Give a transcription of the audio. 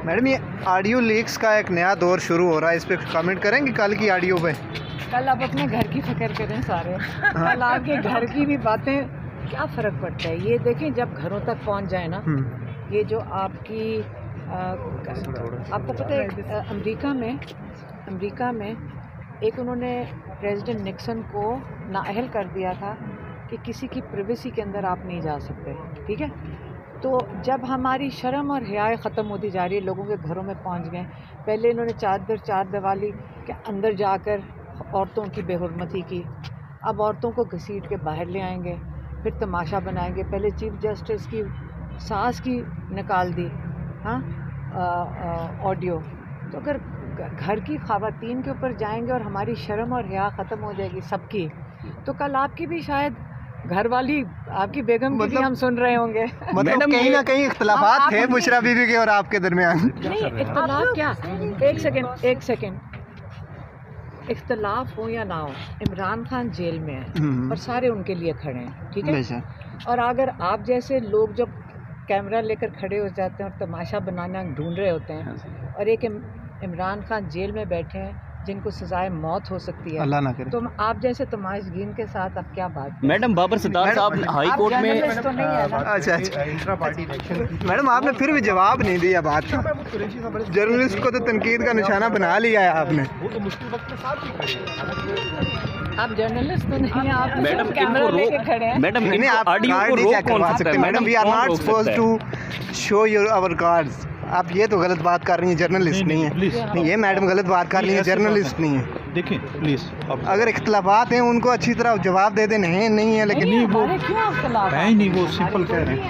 Madam ये audio leaks का एक नया दौर शुरू हो रहा है, इस पर कमेंट करेंगे? कल की ऑडियो पे कल आप अपने घर की फिक्र करें सारे। कल आपके घर की भी बातें, क्या फ़र्क पड़ता है ये देखें जब घरों तक पहुंच जाए ना। ये जो आपकी आपको पता है अमेरिका में एक उन्होंने प्रेसिडेंट निक्सन को नाअहल कर दिया था कि किसी की प्राइवेसी के अंदर आप नहीं जा सकते, ठीक है। तो जब हमारी शर्म और हयाएं ख़त्म होती जा रही है, लोगों के घरों में पहुंच गए। पहले इन्होंने चार दिवाली के अंदर जाकर औरतों की बेहुरमती की, अब औरतों को घसीट के बाहर ले आएंगे, फिर तमाशा बनाएंगे। पहले चीफ जस्टिस की सास की निकाल दी, हाँ, ऑडियो। तो अगर घर की ख़वातीन के ऊपर जाएंगे और हमारी शर्म और हया ख़त्म हो जाएगी सबकी, तो कल आपकी भी शायद घरवाली, आपकी बेगम की भी हम सुन रहे होंगे। मतलब कहीं ना कहीं इख्तलाफात थे बुशरा बीबी के और आपके दरमियान। नहीं, इख्तलाफ क्या, एक सेकेंड, इख्तलाफ हो या ना हो, इमरान खान जेल में है और सारे उनके लिए खड़े हैं, ठीक है। और अगर आप जैसे लोग जब कैमरा लेकर खड़े हो जाते हैं और तमाशा बनाना ढूंढ रहे होते हैं, और एक इमरान खान जेल में बैठे हैं जिनको सजाए मौत हो सकती है, अल्लाह ना करे, तो आप जैसे तमाशगीन के साथ अब क्या बात। मैडम बाबर सिद्धार्थ साहब हाई कोर्ट में तो नहीं है ना? अच्छा मैडम आपने फिर भी जवाब नहीं दिया बात का। जर्नलिस्ट को तो तनकीद का निशाना बना लिया है आपने। आप जर्नलिस्ट तो नहीं हैं, आप मैडम कैमरा लेके खड़े हैं। मैडम नहीं, आप ऑडियो कार्ड को नहीं रोक चेक कौन करवा सकता है? सकते madam, we are not supposed to show our आवर कार्ड्स। आप ये तो गलत बात कर रही हैं, जर्नलिस्ट नहीं है। नहीं, ये मैडम गलत बात कर रही है, जर्नलिस्ट नहीं है। देखिए प्लीज, अगर इख्तलाफात हैं उनको अच्छी तरह जवाब दे दें। नहीं है, लेकिन नहीं, वो क्यों इख्तलाफ है ही नहीं, वो सिंपल कह रहे हैं।